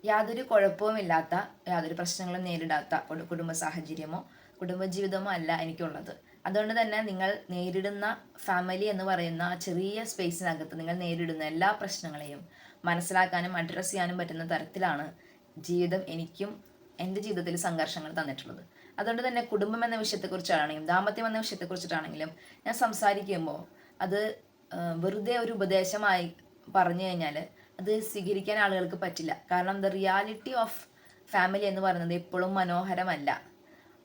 യാതൊരു കുഴപ്പവുമില്ലാത്ത, യാതൊരു പ്രശ്നങ്ങളും നേരിടാത്ത കുടുംബ സാഹചര്യമോ കുടുംബജീവിതമോ അല്ല എനിക്കുള്ളത്. അതുകൊണ്ട് തന്നെ നിങ്ങൾ നേരിടുന്ന ഫാമിലി എന്ന് പറയുന്ന ചെറിയ സ്പേസിനകത്ത് നിങ്ങൾ നേരിടുന്ന എല്ലാ പ്രശ്നങ്ങളെയും മനസ്സിലാക്കാനും അഡ്രസ്സ് ചെയ്യാനും പറ്റുന്ന തരത്തിലാണ് ജീവിതം എനിക്കും എൻ്റെ ജീവിതത്തിൽ സംഘർഷങ്ങൾ തന്നിട്ടുള്ളത്. അതുകൊണ്ട് തന്നെ കുടുംബം എന്ന വിഷയത്തെക്കുറിച്ചാണെങ്കിലും ദാമ്പത്യം എന്ന വിഷയത്തെക്കുറിച്ചിട്ടാണെങ്കിലും ഞാൻ സംസാരിക്കുമ്പോൾ അത് വെറുതെ ഒരു ഉപദേശമായി പറഞ്ഞു കഴിഞ്ഞാൽ അത് സ്വീകരിക്കാൻ ആളുകൾക്ക് പറ്റില്ല. കാരണം ദ റിയാലിറ്റി ഓഫ് ഫാമിലി എന്ന് പറയുന്നത് എപ്പോഴും മനോഹരമല്ല.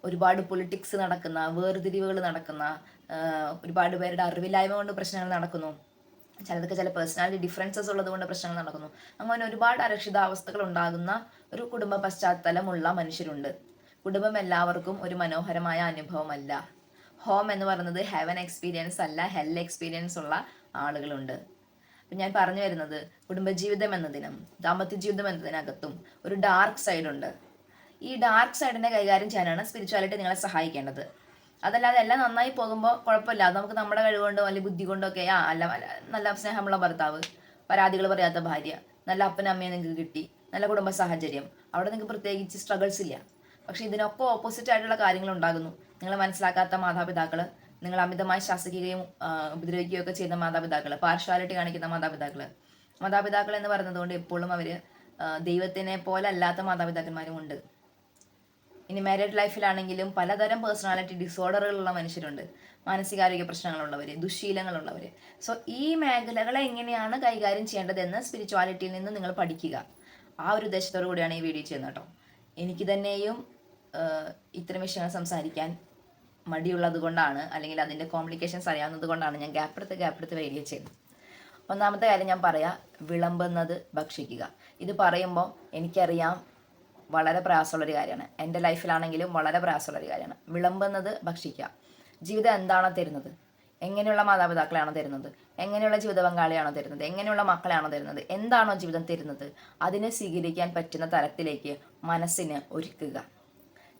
ഒരുപാട് പൊളിറ്റിക്സ് നടക്കുന്ന, വേർതിരിവുകൾ നടക്കുന്ന, ഒരുപാട് പേരുടെ അറിവില്ലായ്മ കൊണ്ട് പ്രശ്നങ്ങൾ നടക്കുന്നു, ചിലതൊക്കെ ചില പേഴ്സണാലിറ്റി ഡിഫറൻസസ് ഉള്ളത് കൊണ്ട് പ്രശ്നങ്ങൾ നടക്കുന്നു. അങ്ങനെ ഒരുപാട് അരക്ഷിതാവസ്ഥകൾ ഉണ്ടാകുന്ന ഒരു കുടുംബ പശ്ചാത്തലമുള്ള മനുഷ്യരുണ്ട്. കുടുംബം എല്ലാവർക്കും ഒരു മനോഹരമായ അനുഭവമല്ല. ഹോം എന്ന് പറയുന്നത് ഹെവൻ എക്സ്പീരിയൻസ് അല്ല, ഹെൽ എക്സ്പീരിയൻസ് ഉള്ള ആളുകളുണ്ട്. അപ്പം ഞാൻ പറഞ്ഞു വരുന്നത്, കുടുംബജീവിതം എന്നതിനും ദാമ്പത്യ ജീവിതം എന്നതിനകത്തും ഒരു ഡാർക്ക് സൈഡ് ഉണ്ട്. ഈ ഡാർക്ക് സൈഡിനെ കൈകാര്യം ചെയ്യാനാണ് സ്പിരിച്വാലിറ്റി നിങ്ങളെ സഹായിക്കേണ്ടത്. അതല്ലാതെ എല്ലാം നന്നായി പോകുമ്പോൾ കുഴപ്പമില്ല, നമുക്ക് നമ്മുടെ കഴിവുകൊണ്ടോ അല്ലെങ്കിൽ ബുദ്ധി കൊണ്ടോ ഒക്കെ അല്ല, നല്ല സ്നേഹമുള്ള ഭർത്താവ്, പരാതികൾ പറയാത്ത ഭാര്യ, നല്ല അപ്പനും അമ്മയെ നിങ്ങൾക്ക് കിട്ടി, നല്ല കുടുംബ സാഹചര്യം, അവിടെ നിങ്ങൾക്ക് പ്രത്യേകിച്ച് സ്ട്രഗിൾസ് ഇല്ല. പക്ഷെ ഇതിനൊക്കെ ഓപ്പോസിറ്റ് ആയിട്ടുള്ള കാര്യങ്ങൾ ഉണ്ടാകുന്നു. നിങ്ങൾ മനസ്സിലാക്കാത്ത മാതാപിതാക്കൾ, നിങ്ങൾ അമിതമായി ശാസിക്കുകയും ഉപദ്രവിക്കുകയും ഒക്കെ ചെയ്യുന്ന മാതാപിതാക്കൾ, പാർഷ്വാലിറ്റി കാണിക്കുന്ന മാതാപിതാക്കൾ എന്ന് പറയുന്നത് കൊണ്ട് എപ്പോഴും അവർ ദൈവത്തിനെ പോലെ അല്ലാത്ത മാതാപിതാക്കന്മാരും ഉണ്ട്. ഇനി മാരീഡ് ലൈഫിലാണെങ്കിലും പലതരം പേഴ്സണാലിറ്റി ഡിസോർഡറുകളുള്ള മനുഷ്യരുണ്ട്, മാനസികാരോഗ്യ പ്രശ്നങ്ങളുള്ളവർ, ദുശ്ശീലങ്ങളുള്ളവർ. സോ ഈ മേഖലകളെ എങ്ങനെയാണ് കൈകാര്യം ചെയ്യേണ്ടതെന്ന് സ്പിരിച്വാലിറ്റിയിൽ നിന്ന് നിങ്ങൾ പഠിക്കുക. ആ ഒരു ഉദ്ദേശത്തോടു കൂടിയാണ് ഈ വീഡിയോ ചെയ്യുന്നത് കേട്ടോ. എനിക്ക് തന്നെയും ഇത്തരം വിഷയങ്ങൾ സംസാരിക്കാൻ മടിയുള്ളത് കൊണ്ടാണ്, അല്ലെങ്കിൽ അതിൻ്റെ കോംപ്ലിക്കേഷൻസ് അറിയാവുന്നത് കൊണ്ടാണ് ഞാൻ ഗ്യാപ്പെടുത്ത് വീഡിയോ ചെയ്യുന്നത്. ഒന്നാമത്തെ കാര്യം ഞാൻ പറയാം, വിളമ്പുന്നത് ഭക്ഷിക്കുക. ഇത് പറയുമ്പോൾ എനിക്കറിയാം വളരെ പ്രയാസമുള്ളൊരു കാര്യമാണ്, എൻ്റെ ലൈഫിലാണെങ്കിലും വളരെ പ്രയാസമുള്ളൊരു കാര്യമാണ്. വിളമ്പുന്നത് ഭക്ഷിക്കുക. ജീവിതം എന്താണോ തരുന്നത്, എങ്ങനെയുള്ള മാതാപിതാക്കളെയാണോ തരുന്നത്, എങ്ങനെയുള്ള ജീവിത പങ്കാളിയാണോ തരുന്നത്, എങ്ങനെയുള്ള മക്കളെയാണോ തരുന്നത്, എന്താണോ ജീവിതം തരുന്നത് അതിനെ സ്വീകരിക്കാൻ പറ്റുന്ന തരത്തിലേക്ക് മനസ്സിനെ ഒരുക്കുക.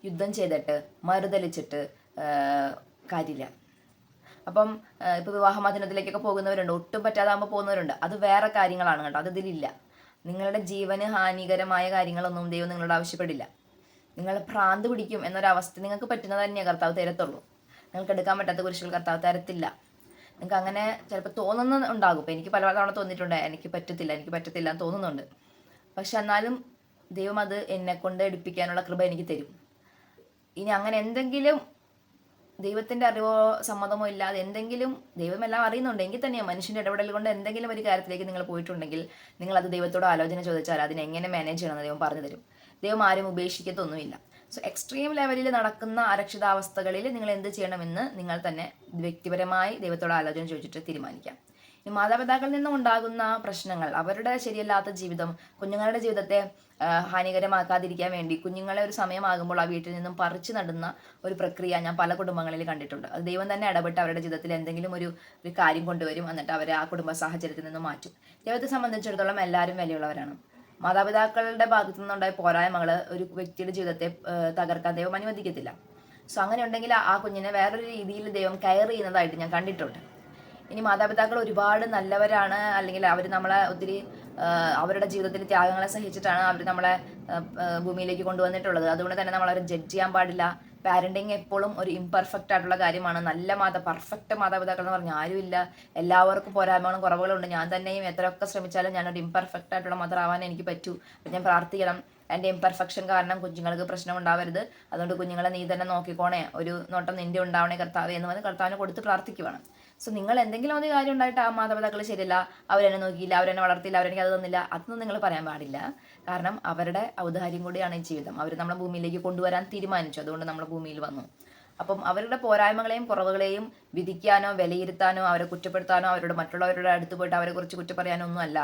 യുദ്ധം ചെയ്തിട്ട് മറുതലിച്ചിട്ട് കാര്യമില്ല. അപ്പം ഇപ്പോൾ വിവാഹമോചനത്തിലേക്കൊക്കെ പോകുന്നവരുണ്ട്, ഒട്ടും പറ്റാതാകുമ്പോൾ പോകുന്നവരുണ്ട്. അത് വേറെ കാര്യങ്ങളാണ് കേട്ടോ, അത് ഇതിലില്ല. നിങ്ങളുടെ ജീവന് ഹാനികരമായ കാര്യങ്ങളൊന്നും ദൈവം നിങ്ങളോട് ആവശ്യപ്പെടില്ല. നിങ്ങൾ ഭ്രാന്ത് പിടിക്കും എന്നൊരവസ്ഥ നിങ്ങൾക്ക് പറ്റുന്നത് തന്നെയാണ് കർത്താവ് തരത്തുള്ളൂ. നിങ്ങൾക്ക് എടുക്കാൻ പറ്റാത്ത കുരിശുകൾ കർത്താവ് തരത്തില്ല. നിങ്ങൾക്ക് അങ്ങനെ ചിലപ്പോൾ തോന്നുന്നുണ്ടാകും. ഇപ്പം എനിക്ക് പല തവണ തോന്നിയിട്ടുണ്ട്, എനിക്ക് പറ്റത്തില്ല എന്ന് തോന്നുന്നുണ്ട്. പക്ഷെ എന്നാലും ദൈവം അത് എന്നെക്കൊണ്ട് എടുപ്പിക്കാനുള്ള കൃപ എനിക്ക് തരും. ഇനി അങ്ങനെ എന്തെങ്കിലും ദൈവത്തിൻ്റെ അറിവോ സമ്മതമോ ഇല്ലാതെ എന്തെങ്കിലും, ദൈവമെല്ലാം അറിയുന്നുണ്ട് എങ്കിൽ തന്നെയോ മനുഷ്യൻ്റെ ഇടപെടൽ കൊണ്ട് എന്തെങ്കിലും ഒരു കാര്യത്തിലേക്ക് നിങ്ങൾ പോയിട്ടുണ്ടെങ്കിൽ നിങ്ങൾ അത് ദൈവത്തോട് ആലോചന ചോദിച്ചാൽ അതിനെ എങ്ങനെ മാനേജ് ചെയ്യണമെന്ന് ദൈവം പറഞ്ഞു തരും. ദൈവം ആരും ഉപേക്ഷിക്കത്തൊന്നുമില്ല. സോ എക്സ്ട്രീം ലെവലിൽ നടക്കുന്ന അരക്ഷിതാവസ്ഥകളിൽ നിങ്ങൾ എന്ത് ചെയ്യണമെന്ന് നിങ്ങൾ തന്നെ വ്യക്തിപരമായി ദൈവത്തോട് ആലോചന ചോദിച്ചിട്ട് തീരുമാനിക്കാം. ഈ മാതാപിതാക്കളിൽ നിന്നും ഉണ്ടാകുന്ന പ്രശ്നങ്ങൾ, അവരുടെ ശരിയല്ലാത്ത ജീവിതം കുഞ്ഞുങ്ങളുടെ ജീവിതത്തെ ഹാനികരമാക്കാതിരിക്കാൻ വേണ്ടി കുഞ്ഞുങ്ങളെ ഒരു സമയമാകുമ്പോൾ ആ വീട്ടിൽ നിന്നും പറിച്ചു നടുന്ന ഒരു പ്രക്രിയ ഞാൻ പല കുടുംബങ്ങളിൽ കണ്ടിട്ടുണ്ട്. അത് ദൈവം തന്നെ ഇടപെട്ട് അവരുടെ ജീവിതത്തിൽ എന്തെങ്കിലും ഒരു കാര്യം കൊണ്ടുവരും, എന്നിട്ട് അവരെ ആ കുടുംബ സാഹചര്യത്തിൽ നിന്ന് മാറ്റും. ദൈവത്തെ സംബന്ധിച്ചിടത്തോളം എല്ലാവരും വിലയുള്ളവരാണ്. മാതാപിതാക്കളുടെ ഭാഗത്തു നിന്നുണ്ടായ പോരായ്മകൾ ഒരു വ്യക്തിയുടെ ജീവിതത്തെ തകർക്കാൻ ദൈവം അനുവദിക്കത്തില്ല. സോ അങ്ങനെ ഉണ്ടെങ്കിൽ ആ കുഞ്ഞിനെ വേറൊരു രീതിയിൽ ദൈവം കെയർ ചെയ്യുന്നതായിട്ട് ഞാൻ കണ്ടിട്ടുണ്ട്. ഇനി മാതാപിതാക്കൾ ഒരുപാട് നല്ലവരാണ്, അല്ലെങ്കിൽ അവർ നമ്മളെ ഒത്തിരി അവരുടെ ജീവിതത്തിൽ ത്യാഗങ്ങളെ സഹിച്ചിട്ടാണ് അവർ നമ്മളെ ഭൂമിയിലേക്ക് കൊണ്ടുവന്നിട്ടുള്ളത്. അതുകൊണ്ട് തന്നെ നമ്മൾ അവരെ ജഡ്ജ് ചെയ്യാൻ പാടില്ല. പാരൻറ്റിങ് എപ്പോഴും ഒരു ഇംപെർഫെക്റ്റ് ആയിട്ടുള്ള കാര്യമാണ്. പെർഫെക്റ്റ് മാതാപിതാക്കൾ എന്ന് പറഞ്ഞാൽ ആരുമില്ല. എല്ലാവർക്കും പോരായ്മകളും കുറവുകളും ഉണ്ട്. ഞാൻ തന്നെയും എത്രയൊക്കെ ശ്രമിച്ചാലും ഞാനൊരു ഇംപെർഫെക്റ്റ് ആയിട്ടുള്ള മദർ ആവാൻ എനിക്ക് പറ്റൂ. അപ്പം ഞാൻ പ്രാർത്ഥിക്കണം, എൻ്റെ ഇംപെർഫെക്ഷൻ കാരണം കുഞ്ഞുങ്ങൾക്ക് പ്രശ്നം ഉണ്ടാവരുത്, അതുകൊണ്ട് കുഞ്ഞുങ്ങളെ നീ തന്നെ നോക്കിക്കോണേ, ഒരു നോട്ടം നിൻ്റെ ഉണ്ടാവണേ കർത്താവേ എന്ന് പറഞ്ഞ് കർത്താവിനെ കൊടുത്ത് പ്രാർത്ഥിക്കുവാണ്. സോ നിങ്ങൾ എന്തെങ്കിലും ഒരു കാര്യം ഉണ്ടായിട്ട് ആ മാതാപിതാക്കൾ ശരിയല്ല, അവരെന്നെ നോക്കിയില്ല, അവരെന്നെ വളർത്തിയില്ല, അവരെനിക്ക് അത് തന്നില്ല, അതൊന്നും നിങ്ങൾ പറയാൻ പാടില്ല. കാരണം അവരുടെ ഔദാര്യം കൂടിയാണ് ഈ ജീവിതം. അവർ നമ്മളെ ഭൂമിയിലേക്ക് കൊണ്ടുവരാൻ തീരുമാനിച്ചു, അതുകൊണ്ട് നമ്മൾ ഭൂമിയിൽ വന്നു. അപ്പം അവരുടെ പോരായ്മകളെയും കുറവുകളെയും വിധിക്കാനോ വിലയിരുത്താനോ അവരെ കുറ്റപ്പെടുത്താനോ അവരുടെ മറ്റുള്ളവരുടെ അടുത്ത് പോയിട്ട് അവരെ കുറിച്ച് കുറ്റം പറയാനോ ഒന്നും അല്ല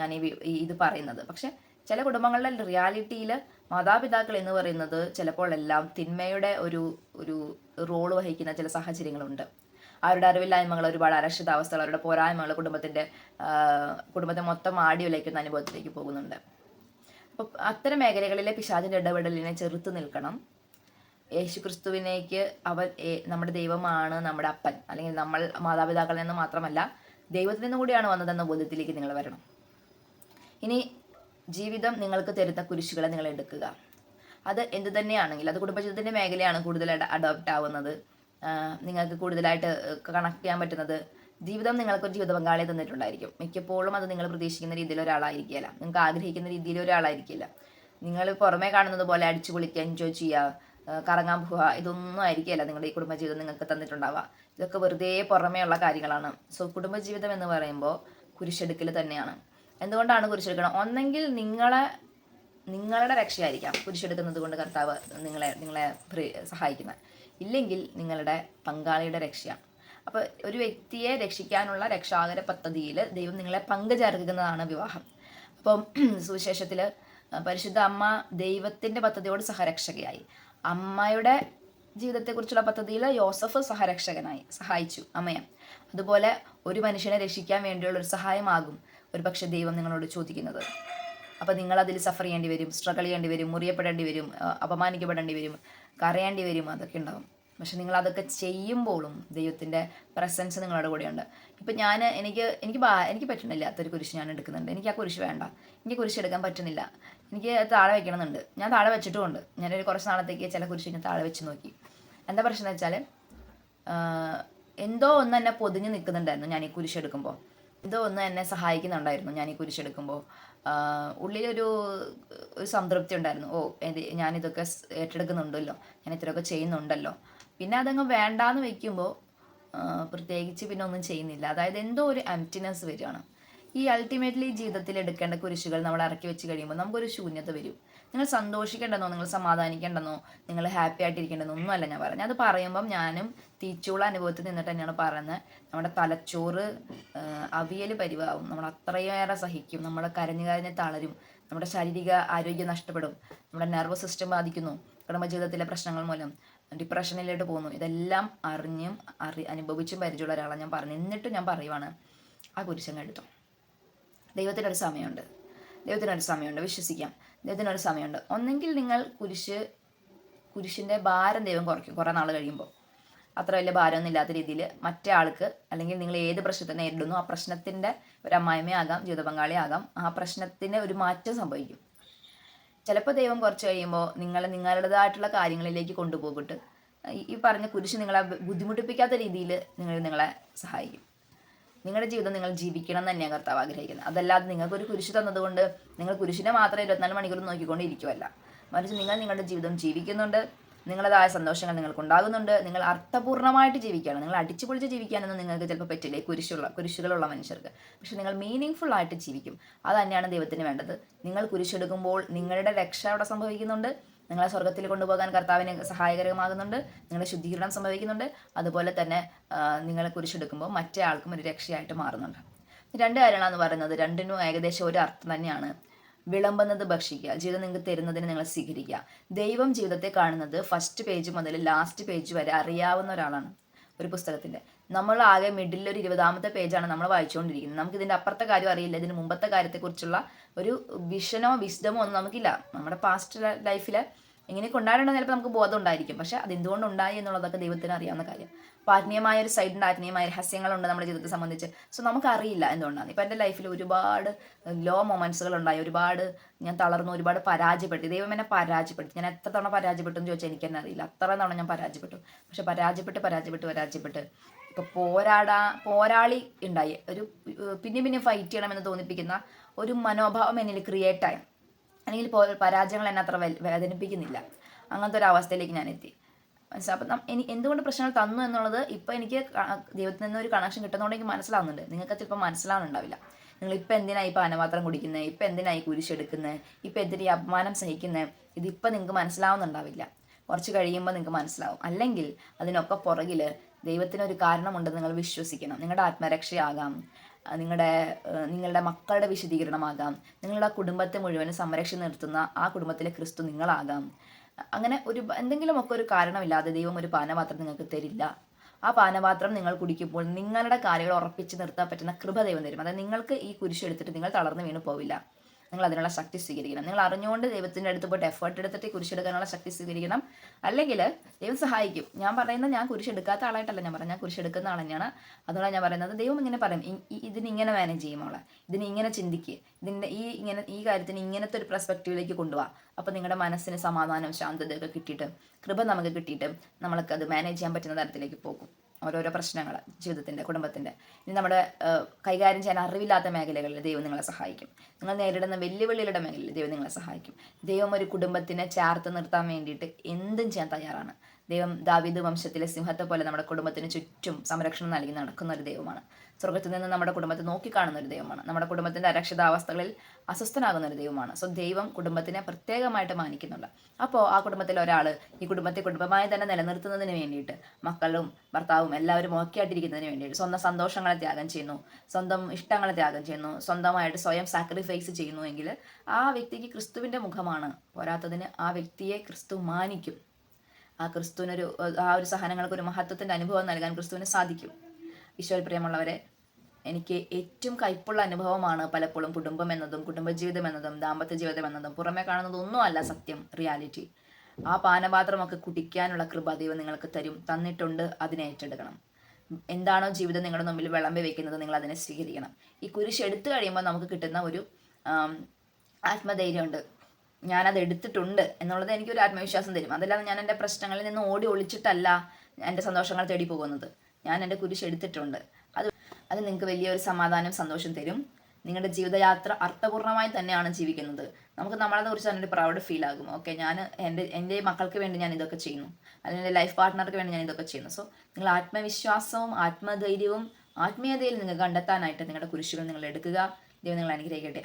ഞാൻ ഇത് പറയുന്നത്. പക്ഷെ ചില കുടുംബങ്ങളിലെ റിയാലിറ്റിയിൽ മാതാപിതാക്കൾ എന്ന് പറയുന്നത് ചിലപ്പോൾ എല്ലാം തിന്മയുടെ ഒരു റോള് വഹിക്കുന്ന ചില സാഹചര്യങ്ങളുണ്ട്. അവരുടെ അറിവില്ലായ്മകൾ, ഒരുപാട് അരക്ഷിതാവസ്ഥകൾ, അവരുടെ പോരായ്മകൾ കുടുംബത്തെ മൊത്തം ആടി ഉലയ്ക്കുന്ന അനുഭവത്തിലേക്ക് പോകുന്നുണ്ട്. അപ്പോൾ അത്തരം മേഖലകളിലെ പിശാചിൻ്റെ ഇടപെടലിനെ ചെറുത്ത് നിൽക്കണം. യേശുക്രിസ്തുവിനേക്ക് നമ്മുടെ ദൈവമാണ് നമ്മുടെ അപ്പൻ, അല്ലെങ്കിൽ നമ്മൾ മാതാപിതാക്കളിൽ നിന്ന് മാത്രമല്ല ദൈവത്തിൽ നിന്ന് കൂടിയാണ് വന്നതെന്ന ബോധ്യത്തിലേക്ക് നിങ്ങൾ വരണം. ഇനി ജീവിതം നിങ്ങൾക്ക് തരുന്ന കുരിശുകളെ നിങ്ങൾ എടുക്കുക. അത് എന്ത് തന്നെയാണെങ്കിൽ, അത് കുടുംബജീവിതത്തിൻ്റെ മേഖലയാണ് കൂടുതലായിട്ട് അഡോപ്റ്റ് ആവുന്നത്, നിങ്ങൾക്ക് കൂടുതലായിട്ട് കണക്ട് ചെയ്യാൻ പറ്റുന്നത്. ജീവിതം നിങ്ങൾക്കൊരു ജീവിത പങ്കാളിയെ തന്നിട്ടുണ്ടായിരിക്കും. മിക്കപ്പോഴും അത് നിങ്ങൾ പ്രതീക്ഷിക്കുന്ന രീതിയിൽ ഒരാളായിരിക്കില്ല, നിങ്ങൾക്ക് ആഗ്രഹിക്കുന്ന രീതിയിൽ ഒരാളായിരിക്കില്ല. നിങ്ങൾ പുറമേ കാണുന്നത് പോലെ അടിച്ചു പൊളിക്കുക, എൻജോയ് ചെയ്യുക, കറങ്ങാൻ പോവുക, ഇതൊന്നും ആയിരിക്കില്ല നിങ്ങളുടെ ഈ കുടുംബജീവിതം നിങ്ങൾക്ക് തന്നിട്ടുണ്ടാവുക. ഇതൊക്കെ വെറുതെ പുറമേ ഉള്ള കാര്യങ്ങളാണ്. സോ കുടുംബജീവിതം എന്ന് പറയുമ്പോൾ കുരിശെടുക്കൽ തന്നെയാണ്. എന്തുകൊണ്ടാണ് കുരിശെടുക്കണം? ഒന്നെങ്കിൽ നിങ്ങളുടെ രക്ഷയായിരിക്കാം കുരിശെടുക്കുന്നത് കൊണ്ട് കർത്താവ് നിങ്ങളെ സഹായിക്കുന്നത്, ഇല്ലെങ്കിൽ നിങ്ങളുടെ പങ്കാളിയുടെ രക്ഷയാണ്. അപ്പോൾ ഒരു വ്യക്തിയെ രക്ഷിക്കാനുള്ള രക്ഷാകര പദ്ധതിയിൽ ദൈവം നിങ്ങളെ പങ്കുചേർക്കുന്നതാണ് വിവാഹം. അപ്പം സുവിശേഷത്തിൽ പരിശുദ്ധ അമ്മ ദൈവത്തിൻ്റെ പദ്ധതിയോട് സഹരക്ഷകയായി. അമ്മയുടെ ജീവിതത്തെക്കുറിച്ചുള്ള പദ്ധതിയിൽ യോസഫ് സഹായിച്ചു അമ്മയെ. അതുപോലെ ഒരു മനുഷ്യനെ രക്ഷിക്കാൻ വേണ്ടിയുള്ള ഒരു സഹായമാകും ഒരുപക്ഷെ ദൈവം നിങ്ങളോട് ചോദിക്കുന്നത്. അപ്പോൾ നിങ്ങളതിൽ സഫർ ചെയ്യേണ്ടി വരും, സ്ട്രഗിൾ ചെയ്യേണ്ടി വരും, മുറിയപ്പെടേണ്ടി വരും, അപമാനിക്കപ്പെടേണ്ടി വരും, കരയേണ്ടി വരും, അതൊക്കെ ഉണ്ടാവും. പക്ഷെ നിങ്ങൾ അതൊക്കെ ചെയ്യുമ്പോഴും ദൈവത്തിൻ്റെ പ്രസൻസ് നിങ്ങളുടെ കൂടെയുണ്ട്. ഇപ്പം എനിക്ക് പറ്റുന്നില്ലാത്തൊരു കുരിശ് ഞാൻ എടുക്കുന്നുണ്ട്. എനിക്ക് ആ കുരിശ് വേണ്ട, എനിക്ക് കുരിശ് എടുക്കാൻ പറ്റുന്നില്ല, എനിക്ക് താഴെ വെക്കണമെന്നുണ്ട്. ഞാൻ താഴെ വെച്ചിട്ടുമുണ്ട്. ഞാനൊരു കുറച്ച് നാളത്തേക്ക് ചില കുരിശ് ഞാൻ താഴെ വെച്ച് നോക്കി. എന്താ പ്രശ്നം എന്ന് വെച്ചാൽ, എന്തോ ഒന്ന് എന്നെ പൊതിഞ്ഞ് നിൽക്കുന്നുണ്ടായിരുന്നു ഞാൻ ഈ കുരിശെടുക്കുമ്പോൾ. എന്തോ ഒന്ന് എന്നെ സഹായിക്കുന്നുണ്ടായിരുന്നു ഞാൻ ഈ കുരിശെടുക്കുമ്പോൾ. ഉള്ളിലൊരു സംതൃപ്തി ഉണ്ടായിരുന്നു. ഞാനിതൊക്കെ ഏറ്റെടുക്കുന്നുണ്ടല്ലോ, ഞാൻ ഇത്രയൊക്കെ ചെയ്യുന്നുണ്ടല്ലോ. പിന്നെ അതങ്ങ് വേണ്ടാന്ന് വെക്കുമ്പോൾ പ്രത്യേകിച്ച് പിന്നെ ഒന്നും ചെയ്യുന്നില്ല. അതായത് എന്തോ ഒരു എംപ്റ്റിനെസ് വരികയാണ്. ഈ അൾട്ടിമേറ്റ്ലി ജീവിതത്തിൽ എടുക്കേണ്ട കുരിശുകൾ നമ്മൾ ഇറക്കി വെച്ച് കഴിയുമ്പോൾ നമുക്കൊരു ശൂന്യത വരും. നിങ്ങൾ സന്തോഷിക്കേണ്ടെന്നോ, നിങ്ങൾ സമാധാനിക്കേണ്ടെന്നോ, നിങ്ങൾ ഹാപ്പി ആയിട്ടിരിക്കേണ്ടെന്നോ ഒന്നുമല്ല ഞാൻ പറയുന്നത്. അത് പറയുമ്പം ഞാനും തീച്ചുള്ള അനുഭവത്തിൽ നിന്നിട്ട് തന്നെയാണ് പറയുന്നത്. നമ്മുടെ തലച്ചോറ് അവിയൽ പരിവാവും, നമ്മൾ അത്രയേറെ സഹിക്കും, നമ്മൾ കരഞ്ഞ് തളരും, നമ്മുടെ ശാരീരിക ആരോഗ്യം നഷ്ടപ്പെടും, നമ്മുടെ നെർവസ് സിസ്റ്റം ബാധിക്കുന്നു, കുടുംബജീവിതത്തിലെ പ്രശ്നങ്ങൾ മൂലം ഡിപ്രഷനിലോട്ട് പോകുന്നു. ഇതെല്ലാം അനുഭവിച്ചും പരിചയമുള്ള ഒരാളാണ് ഞാൻ പറഞ്ഞു. എന്നിട്ട് ഞാൻ പറയുവാണ്, ആ കുരിശങ്ങ് എടുത്തോ. ദൈവത്തിനൊരു സമയമുണ്ട്, വിശ്വസിക്കാം. ദൈവത്തിനൊരു സമയമുണ്ട്. ഒന്നെങ്കിൽ നിങ്ങൾ കുരിശിൻ്റെ ഭാരം ദൈവം കുറയ്ക്കും കുറേ നാൾ കഴിയുമ്പോൾ. അത്ര വലിയ ഭാരമൊന്നും ഇല്ലാത്ത രീതിയിൽ മറ്റേ ആൾക്ക്, അല്ലെങ്കിൽ നിങ്ങൾ ഏത് പ്രശ്നത്തെ നേരിടുന്നു ആ പ്രശ്നത്തിൻ്റെ ഒരു അമ്മായിമ്മയാകാം, ജീവിത പങ്കാളിയാകാം, ആ പ്രശ്നത്തിന് ഒരു മാറ്റം സംഭവിക്കും. ചിലപ്പോൾ ദൈവം കുറച്ച് കഴിയുമ്പോൾ നിങ്ങളുടേതായിട്ടുള്ള കാര്യങ്ങളിലേക്ക് കൊണ്ടുപോയിട്ട് ഈ പറഞ്ഞ കുരിശ് നിങ്ങളെ ബുദ്ധിമുട്ടിപ്പിക്കാത്ത രീതിയിൽ നിങ്ങളെ സഹായിക്കും. നിങ്ങളുടെ ജീവിതം നിങ്ങൾ ജീവിക്കണം എന്ന് തന്നെയാണ് കർത്താവ് ആഗ്രഹിക്കുന്നത്. അതല്ലാതെ നിങ്ങൾക്കൊരു കുരിശ് തന്നതുകൊണ്ട് നിങ്ങൾ കുരിശിനെ മാത്രം 24 മണിക്കൂർ നോക്കിക്കൊണ്ടിരിക്കുമല്ല. മറിച്ച് നിങ്ങൾ നിങ്ങളുടെ ജീവിതം ജീവിക്കുന്നുണ്ട്, നിങ്ങളതായ സന്തോഷങ്ങൾ നിങ്ങൾക്കുണ്ടാകുന്നുണ്ട്, നിങ്ങൾ അർത്ഥപൂർണ്ണമായിട്ട് ജീവിക്കുകയാണ്. നിങ്ങൾ അടിച്ചു പൊളിച്ച് ജീവിക്കാനൊന്നും നിങ്ങൾക്ക് ചിലപ്പോൾ പറ്റില്ല ഈ കുരിശുകളുള്ള മനുഷ്യർക്ക്. പക്ഷെ നിങ്ങൾ മീനിങ് ഫുൾ ആയിട്ട് ജീവിക്കും. അത് തന്നെയാണ് ദൈവത്തിന് വേണ്ടത്. നിങ്ങൾ കുരിശെടുക്കുമ്പോൾ നിങ്ങളുടെ രക്ഷ അവിടെ സംഭവിക്കുന്നുണ്ട്, നിങ്ങളെ സ്വർഗത്തിൽ കൊണ്ടുപോകാൻ കർത്താവിന് സഹായകരമാകുന്നുണ്ട്, നിങ്ങളുടെ ശുദ്ധീകരണം സംഭവിക്കുന്നുണ്ട്. അതുപോലെ തന്നെ നിങ്ങൾ കുരിശെടുക്കുമ്പോൾ മറ്റേ ആൾക്കും ഒരു രക്ഷയായിട്ട് മാറുന്നുണ്ട്. 2 കാര്യങ്ങളാണെന്ന് പറയുന്നത്. രണ്ടിനും ഏകദേശം ഒരു അർത്ഥം തന്നെയാണ്. വിളമ്പുന്നത് ഭക്ഷിക്കുക, ജീവിതം നിങ്ങൾക്ക് തരുന്നതിന് നിങ്ങൾ സ്വീകരിക്കുക. ദൈവം ജീവിതത്തെ കാണുന്നത് ഫസ്റ്റ് പേജ് മുതൽ ലാസ്റ്റ് പേജ് വരെ അറിയാവുന്ന ഒരാളാണ് ഒരു പുസ്തകത്തിൻ്റെ. നമ്മൾ ആകെ മിഡിൽ ഒരു 20ാമത്തെ പേജാണ് നമ്മൾ വായിച്ചുകൊണ്ടിരിക്കുന്നത്. നമുക്ക് ഇതിൻ്റെ അപ്പുറത്തെ കാര്യം അറിയില്ല, ഇതിന് മുമ്പത്തെ കാര്യത്തെക്കുറിച്ചുള്ള ഒരു വിസ്ഡമോ ഒന്നും നമുക്കില്ല. നമ്മുടെ പാസ്റ്റ് ലൈഫിൽ എങ്ങനെയൊക്കെ ഉണ്ടായിട്ടുണ്ടെന്ന് ചിലപ്പോൾ നമുക്ക് ബോധം ഉണ്ടായിരിക്കും, പക്ഷെ അത് എന്തുകൊണ്ട് ഉണ്ടായി എന്നുള്ളതൊക്കെ ദൈവത്തിന് അറിയാവുന്ന കാര്യം. അപ്പോൾ ആത്മീയമായ ഒരു സൈഡുണ്ട്, ആത്മീയമായ രഹസ്യങ്ങളുണ്ട് നമ്മുടെ ജീവിതത്തെ സംബന്ധിച്ച്. സോ നമുക്കറിയില്ല എന്തുകൊണ്ടാണ്. ഇപ്പം എൻ്റെ ലൈഫിൽ ഒരുപാട് ലോ മൊമെൻറ്റ്സുകൾ ഉണ്ടായി, ഒരുപാട് ഞാൻ തളർന്നു, ഒരുപാട് പരാജയപ്പെട്ടു. ദൈവം എന്നെ പരാജയപ്പെടുത്തി. ഞാൻ എത്ര തവണ പരാജയപ്പെട്ടു എന്ന് ചോദിച്ചാൽ എനിക്ക് തന്നെ അറിയില്ല. അത്ര തവണ ഞാൻ പരാജയപ്പെട്ടു. പക്ഷെ പരാജയപ്പെട്ട് ഇപ്പോൾ പോരാളി ഉണ്ടായി, ഒരു പിന്നെ ഫൈറ്റ് ചെയ്യണമെന്ന് തോന്നിപ്പിക്കുന്ന ഒരു മനോഭാവം എന്നിൽ ക്രിയേറ്റായി. അല്ലെങ്കിൽ പരാജയങ്ങൾ എന്നെ അത്ര വേദനിപ്പിക്കുന്നില്ല. അങ്ങനത്തെ ഒരു അവസ്ഥയിലേക്ക് ഞാൻ എത്തി. മനസ്സിലാവും. അപ്പം എന്തുകൊണ്ട് പ്രശ്നങ്ങൾ തന്നു എന്നുള്ളത് ഇപ്പോൾ എനിക്ക് ദൈവത്തിൽ നിന്ന് ഒരു കണക്ഷൻ കിട്ടുന്നതുകൊണ്ട് എനിക്ക് മനസ്സിലാവുന്നുണ്ട്. നിങ്ങൾക്ക് ചിലപ്പോൾ മനസ്സിലാവുന്നുണ്ടാവില്ല. നിങ്ങളിപ്പോൾ എന്തിനായി പാനപാത്രം കുടിക്കുന്നത്, ഇപ്പം എന്തിനായി കുരിശെടുക്കുന്നത്, ഇപ്പം എന്തിനായി അപമാനം സഹിക്കുന്നത്, ഇതിപ്പോൾ നിങ്ങൾക്ക് മനസ്സിലാവുന്നുണ്ടാവില്ല. കുറച്ച് കഴിയുമ്പോൾ നിങ്ങൾക്ക് മനസ്സിലാവും. അല്ലെങ്കിൽ അതിനൊക്കെ പുറകിൽ ദൈവത്തിനൊരു കാരണമുണ്ടെന്ന് നിങ്ങൾ വിശ്വസിക്കണം. നിങ്ങളുടെ ആത്മരക്ഷയാകാം, നിങ്ങളുടെ മക്കളുടെ വിശദീകരണമാകാം, നിങ്ങളുടെ കുടുംബത്തെ മുഴുവനും സംരക്ഷിച്ച് നിർത്തുന്ന ആ കുടുംബത്തിലെ ക്രിസ്തു നിങ്ങളാകാം. അങ്ങനെ എന്തെങ്കിലുമൊക്കെ ഒരു കാരണമില്ലാതെ ദൈവം ഒരു പാനപാത്രം നിങ്ങൾക്ക് തരില്ല. ആ പാനപാത്രം നിങ്ങൾ കുടിക്കുമ്പോൾ നിങ്ങളുടെ കാര്യങ്ങൾ ഉറപ്പിച്ച് നിർത്താൻ പറ്റുന്ന കൃപ ദൈവം തരും. അതായത് നിങ്ങൾക്ക് ഈ കുരിശ് എടുത്തിട്ട് നിങ്ങൾ തളർന്ന് വീണ് പോവില്ല. നിങ്ങൾ അതിനുള്ള ശക്തി സ്വീകരിക്കണം. നിങ്ങൾ അറിഞ്ഞുകൊണ്ട് ദൈവത്തിൻ്റെ അടുത്ത് പോയിട്ട് എഫേർട്ട് എടുത്തിട്ട് കുരിശെടുക്കാനുള്ള ശക്തി സ്വീകരിക്കണം. അല്ലെങ്കിൽ ദൈവം സഹായിക്കും. ഞാൻ പറയുന്നത് ഞാൻ കുരിശെടുക്കാത്ത ആളായിട്ടല്ല ഞാൻ പറയുന്നത്, ഞാൻ കുരിശെടുക്കുന്ന ആൾ തന്നെയാണ്. അതുകൊണ്ടാണ് ഞാൻ പറയുന്നത് ദൈവം ഇങ്ങനെ പറയും, ഇതിനിങ്ങനെ മാനേജ് ചെയ്യുമോളെ, ഇതിനിങ്ങനെ ചിന്തിക്കുക, ഈ കാര്യത്തിന് ഇങ്ങനത്തെ ഒരു പെർസ്പെക്റ്റീവിലേക്ക് കൊണ്ടുപോകാം. അപ്പോൾ നിങ്ങളുടെ മനസ്സിന് സമാധാനവും ശാന്തതയൊക്കെ കിട്ടിയിട്ട് കൃപ നമുക്ക് കിട്ടിയിട്ട് നമ്മൾക്കത് മാനേജ് ചെയ്യാൻ പറ്റുന്ന തരത്തിലേക്ക് പോകും. ഓരോരോ പ്രശ്നങ്ങൾ ജീവിതത്തിൻ്റെ, കുടുംബത്തിൻ്റെ, ഇനി നമ്മുടെ കൈകാര്യം ചെയ്യാൻ അറിവില്ലാത്ത മേഖലകളിൽ ദൈവം നിങ്ങളെ സഹായിക്കും. നിങ്ങൾ നേരിടുന്ന വെല്ലുവിളികളുടെ മേഖലയിൽ ദൈവം നിങ്ങളെ സഹായിക്കും. ദൈവം ഒരു കുടുംബത്തിനെ ചേർത്ത് നിർത്താൻ വേണ്ടിയിട്ട് എന്തും ചെയ്യാൻ തയ്യാറാണ്. ദൈവം ദാവീദ് വംശത്തിലെ സിംഹത്തെ പോലെ നമ്മുടെ കുടുംബത്തിന് ചുറ്റും സംരക്ഷണം നൽകി നടക്കുന്ന ഒരു ദൈവമാണ്. സ്വർഗത്തിൽ നിന്ന് നമ്മുടെ കുടുംബത്തെ നോക്കിക്കാണുന്ന ഒരു ദൈവമാണ്. നമ്മുടെ കുടുംബത്തിൻ്റെ അരക്ഷിതാവസ്ഥകളിൽ അസ്വസ്ഥനാകുന്ന ഒരു ദൈവമാണ്. സോ ദൈവം കുടുംബത്തിനെ പ്രത്യേകമായിട്ട് മാനിക്കുന്നുണ്ട്. അപ്പോൾ ആ കുടുംബത്തിൽ ഒരാൾ ഈ കുടുംബത്തെ കുടുംബമായി തന്നെ നിലനിർത്തുന്നതിന് വേണ്ടിയിട്ട്, മക്കളും ഭർത്താവും എല്ലാവരും ഓക്കെയായിട്ടിരിക്കുന്നതിന് വേണ്ടിയിട്ട് സ്വന്തം സന്തോഷങ്ങളെ ത്യാഗം ചെയ്യുന്നു, സ്വന്തം ഇഷ്ടങ്ങളെ ത്യാഗം ചെയ്യുന്നു, സ്വന്തമായിട്ട് സ്വയം സാക്രിഫൈസ് ചെയ്യുന്നു എങ്കിൽ ആ വ്യക്തിക്ക് ക്രിസ്തുവിൻ്റെ മുഖമാണ്. പോരാത്തതിന് ആ വ്യക്തിയെ ക്രിസ്തു മാനിക്കും. ആ ഒരു സഹനങ്ങൾക്ക് ഒരു മഹത്വത്തിൻ്റെ അനുഭവം നൽകാൻ ക്രിസ്തുവിന് സാധിക്കും. ഈശോയിൽ പ്രിയമുള്ളവരെ, എനിക്ക് ഏറ്റവും കയ്പുള്ള അനുഭവമാണ് പലപ്പോഴും കുടുംബം എന്നതും കുടുംബജീവിതം എന്നതും ദാമ്പത്യ ജീവിതം എന്നതും. പുറമെ കാണുന്നതൊന്നും അല്ല സത്യം, റിയാലിറ്റി. ആ പാനപാത്രമൊക്കെ കുടിക്കാനുള്ള കൃപ ദൈവം നിങ്ങൾക്ക് തന്നിട്ടുണ്ട്. അതിനെ ഏറ്റെടുക്കണം. എന്താണോ ജീവിതം നിങ്ങളുടെ മുമ്പിൽ വിളമ്പി വെക്കുന്നത്, നിങ്ങൾ അതിനെ സ്വീകരിക്കണം. ഈ കുരിശ് എടുത്തു കഴിയുമ്പോൾ നമുക്ക് കിട്ടുന്ന ഒരു ആത്മധൈര്യമുണ്ട്. ഞാനത് എടുത്തിട്ടുണ്ട് എന്നുള്ളത് എനിക്കൊരു ആത്മവിശ്വാസം തരും. അതല്ലാതെ ഞാൻ എൻ്റെ പ്രശ്നങ്ങളിൽ നിന്ന് ഓടി ഒളിച്ചിട്ടല്ല എൻ്റെ സന്തോഷങ്ങൾ തേടി പോകുന്നത്. ഞാൻ എൻ്റെ കുരിശ് എടുത്തിട്ടുണ്ട്. അത് നിങ്ങൾക്ക് വലിയൊരു സമാധാനം, സന്തോഷം തരും. നിങ്ങളുടെ ജീവിതയാത്ര അർത്ഥപൂർണ്ണമായി തന്നെയാണ് ജീവിക്കുന്നത്. നമുക്ക് നമ്മളെ കുറിച്ച് തന്നെ ഒരു പ്രൗഡ് ഫീൽ ആകും. ഓക്കെ, ഞാൻ എൻ്റെ മക്കൾക്ക് വേണ്ടി ഞാൻ ഇതൊക്കെ ചെയ്യുന്നു, അല്ലെങ്കിൽ എൻ്റെ ലൈഫ് പാർട്ട്ണർക്ക് വേണ്ടി ഞാൻ ഇതൊക്കെ ചെയ്യുന്നു. സോ നിങ്ങൾ ആത്മവിശ്വാസവും ആത്മധൈര്യവും ആത്മീയതയിൽ നിങ്ങൾ കണ്ടെത്താനായിട്ട് നിങ്ങളുടെ കുരിശുകൾ നിങ്ങൾ എടുക്കുക. ദൈവം നിങ്ങൾ അനുഗ്രഹിക്കട്ടെ.